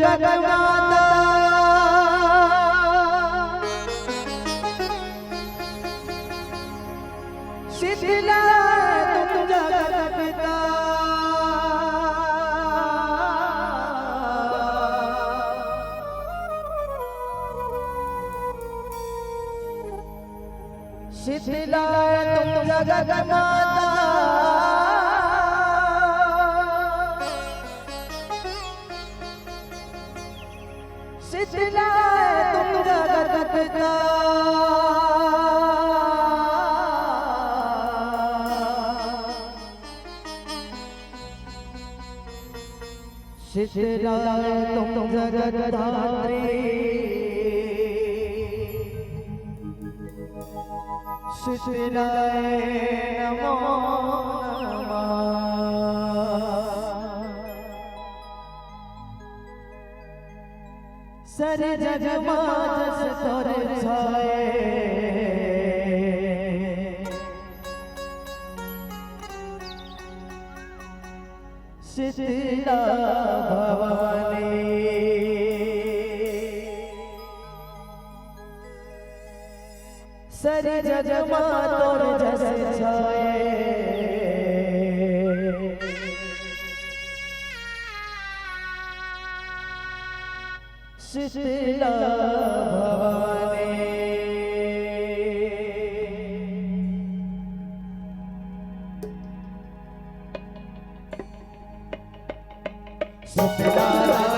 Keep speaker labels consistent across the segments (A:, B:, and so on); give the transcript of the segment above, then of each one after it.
A: जगत माता शीतला तुम जगत पिता शीतला तुम जगत माता शीतला तुम जगत पिता शीतला तुम जगत धात्री शीतलाय नमो सर जग माजस तोर छाए शीतला भवानी सर जग तोर जस छाए शीतला भवानी शीतला
B: सवारी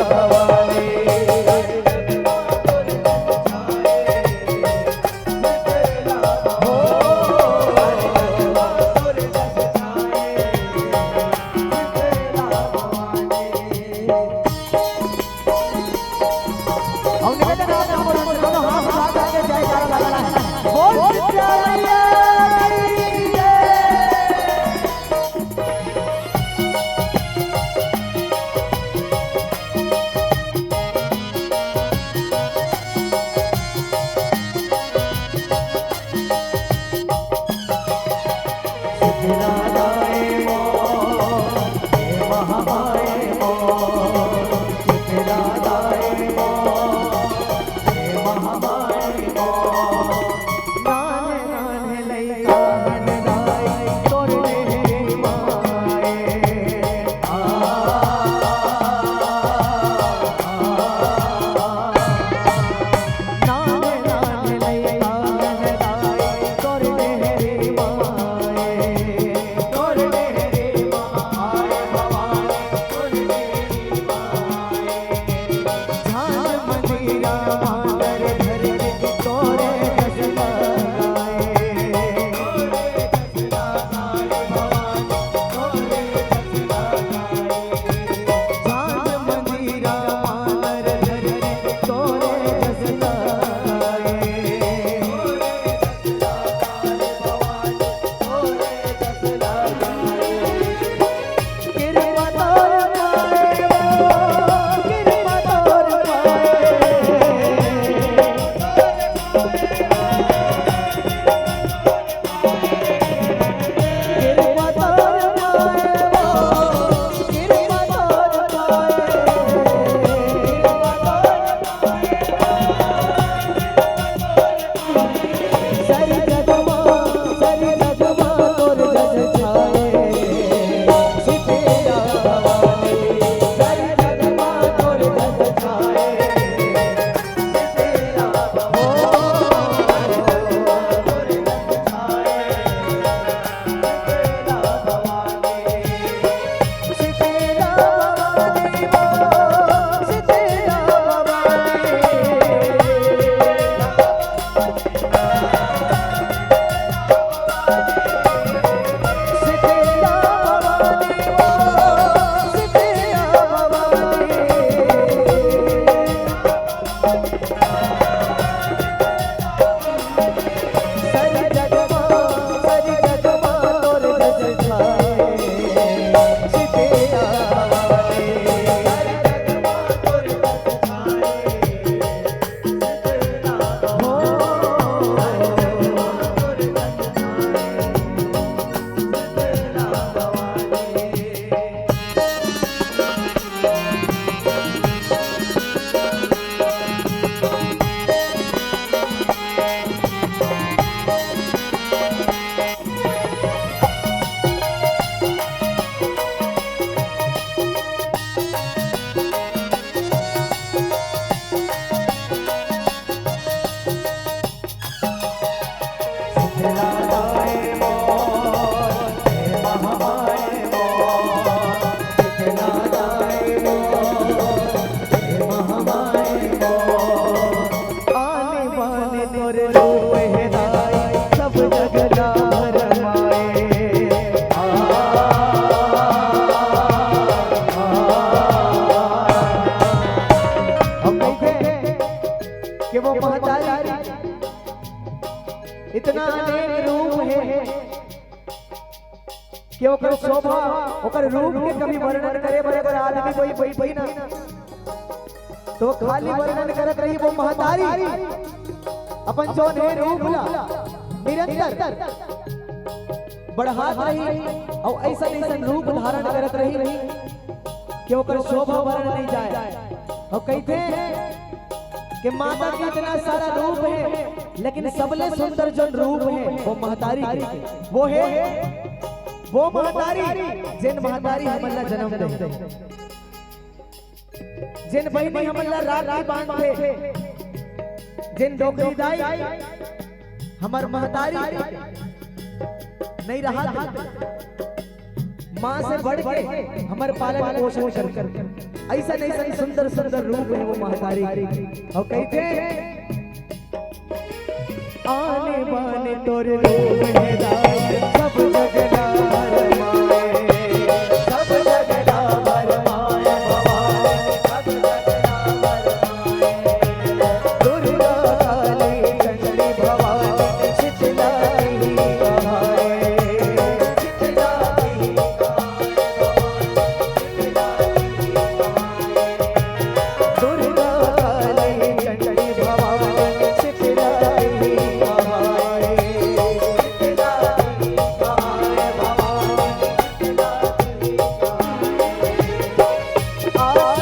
A: भवानी इतना अनेक रूप है कि ओकर शोभा ओकर रूप के कभी वर्णन करे बड़े बड़े आदमी कोई बैठी ना तो खाली वर्णन करत रही वो महतारी अपन जो ने रूप ला निरंतर बढ़ात रही और ऐसा ऐसा रूप धारण करत रही कि ओकर शोभा वर्णन नहीं जाए। और कहते हैं कि माता का इतना सारा रूप है लेकिन सबले सुंदर जो रूप है वो महतारी के वो है वो महतारी जिन महतारी हमला जन्म दे जिन बहनी हमला राखी बांधे जिन डोकरी दाई हमर महतारी नहीं रहा था मां से बढ़ के हमर पालन पोषण कर ऐसा नहीं सुंदर सुंदर रूप है वो महतारी और कहते आने बाने तोरे रूप है दाई सब जगना भरमाए सब जगना भरमाए भवानी सब जगना भरमाए दुर्गा काली चंडी भवानी शीतला ही कहाए शीतला ही दुर्गा काली चंडी भवानी शीतला ही कहाए शीतला ही कहाए भवानी शीतला ही आला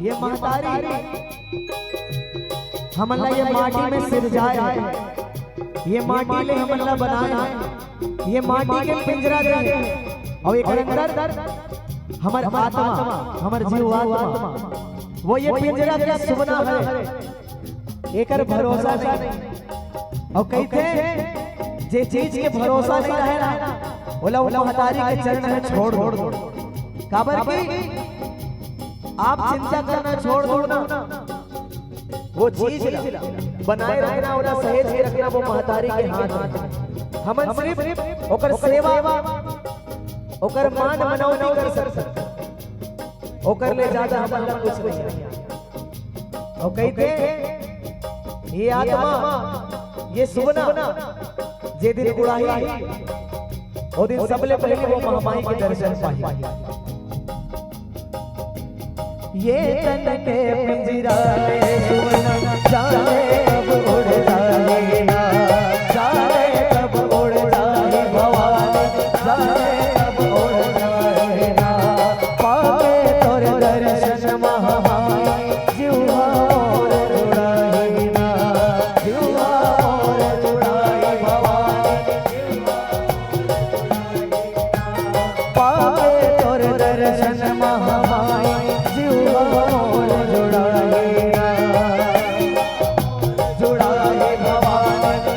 A: ये महतारी हमला ये माटी में सिरजाए है ये माटी ले हमला बनाए है ये माटी के पिंजरा दे और एक अंदर हमर आत्मा हमर जीवात्मा वो ये पिंजरा के सुबना है एकर भरोसा नहीं और कहते जे चीज के भरोसा नहीं रहे ना बोला वो महतारी के चरण में छोड़ दो काबर की आप चिंता करना छोड़ दो ना वो चीज बनाए रखना और सहेज के रखना वो महतारी के हाथ हमन सिर्फ ओकर सेवा ओकर मान मनौती कर सकते ओकर ले ज्यादा हमन कुछ नहीं और कहते ये आत्मा ये सुबना जे दिन उड़ाई वो दिन सबले पहले वो महामाई के दर्शन पाई ये तन के पिंजरा में सुवना जाने कब उड़ जाए जाने कब उड़ जाए भवानी जाने कब उड़ जाए पाके तोरे दर्शन महामाई जीवा और जुड़ाई ना जीवा और जुड़ाई भवानी पाके तोरे दर्शन महामाई जुड़ाए भवानी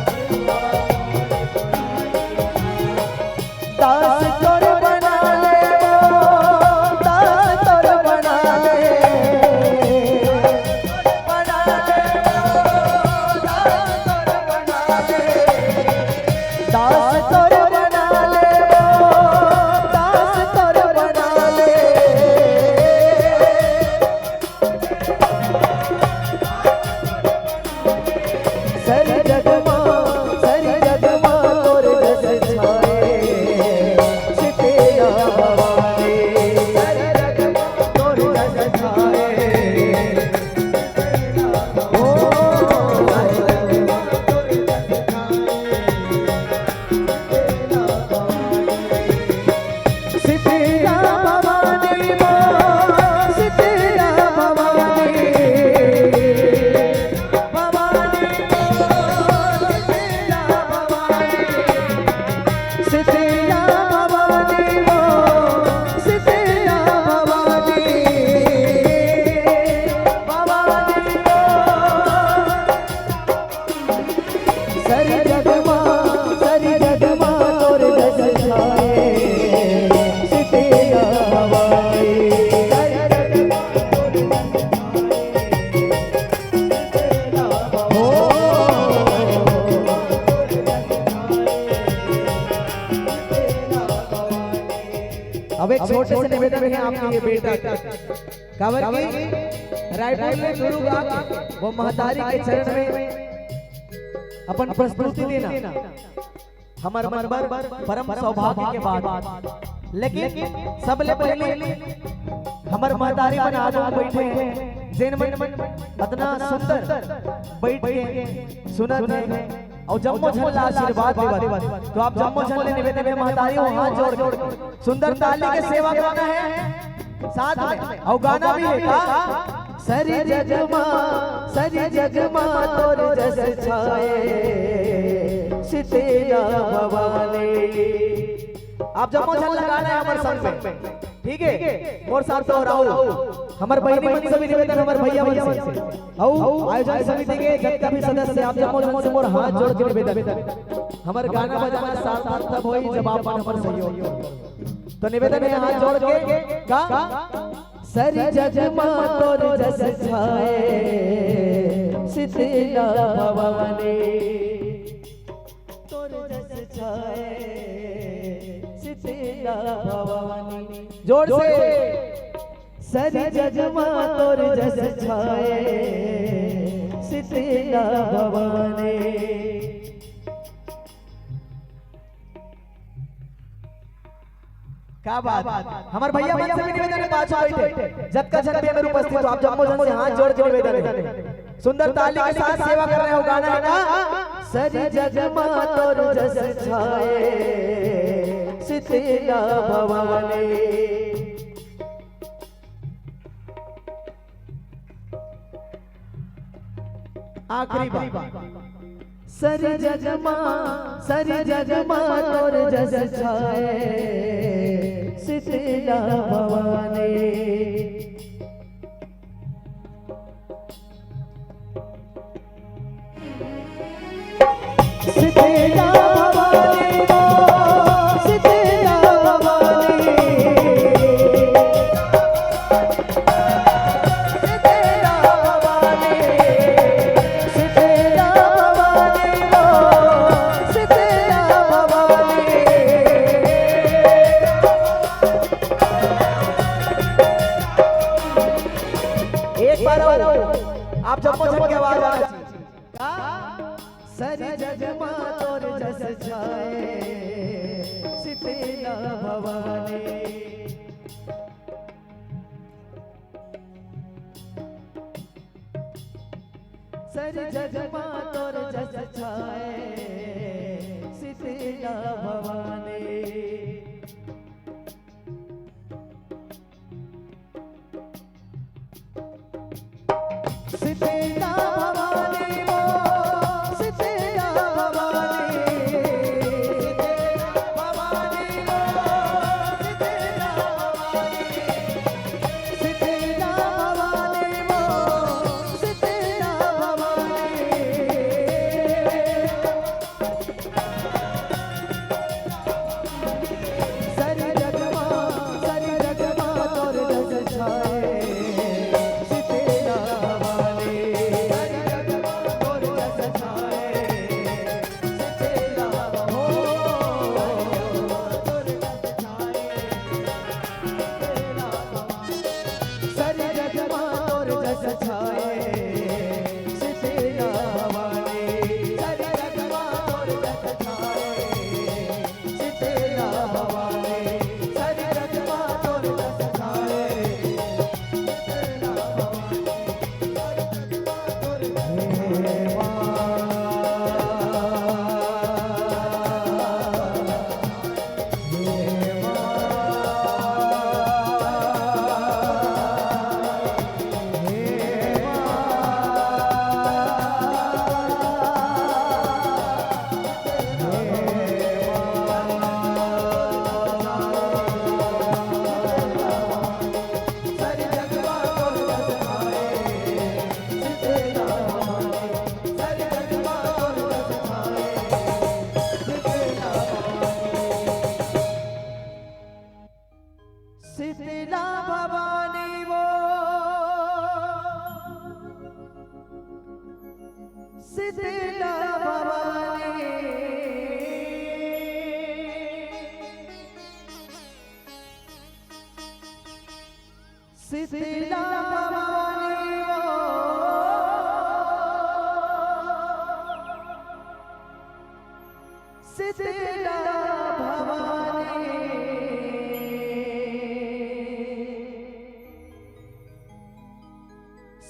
A: अब एक छोटे से निवेदन है आपके ये बेटा कावर की रायपुर में गुरु गा वो महतारी के चरण में अपन प्रस्तुति देना हमार मनबर परम सौभाग्य के बाद लेकिन सबले पहले हमार महतारी बन आज बैठे हैं जैन मन इतना सुंदर बैठ के सुनत है और जम्मो झल्ला आशीर्वाद देवा तो आप जम्मो झल्ले निवेदन में महतारी हो हाथ जोड़ के सुंदर ताली के सेवा करना है साथ में और गाना भी है का सरी जगमा तोर जस छाए सितेरा भवानी। आप जम्मो झल्ला गाना है हमारे संग में ठीक है और साथ दोहराओ हमारे बहनी मन से भी निवेदन हमारे भैया मन से आओ आयोजन समिति के जितने भी सदस्य आप जम्मो मोर हाथ जोड़ के निवेदन हमारे गाना बजाना साथ साथ तब होई जब आप हमारे सहयोग तो निवेदन है हाथ जोड़ के का सरी जगमा तोर जस छाए सितेरा भवानी तोर जस छाए सितेरा भवानी जोर से सरी जगमा तोर जस छाए सितेरा भवानी। क्या बात हमारे भैया मन से भी निवेदन है पांचों बैठे जब का जन में उपस्थित हो आप जम्मो जन से हाथ जोड़ के निवेदन है सुंदर ताली के साथ सेवा कर रहे हो गाना है ना सरी जगमा तोर जस छाए सितेरा भवानी। आखिरी बात सरी जगमा तोर जस छाए सितेरा भवानी। सितेरा भवानी सितेरा भवानी आप जब की आवाज आ रही सरी जगमा तोर जस छाए सितेरा भवानी। सरी जगमा तोर जस छाए सितेरा भवानी। सितेरा भवानी वो सितेरा भवानी सितेरा भवानी वो सितेरा भवानी सितेरा भवानी वो सितेरा भवानी। सरी जगमा तोर जस छाए सितेरा भवानी वो सितेरा भवानी।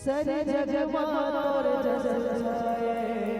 A: सारी जग मां तोर जस छाए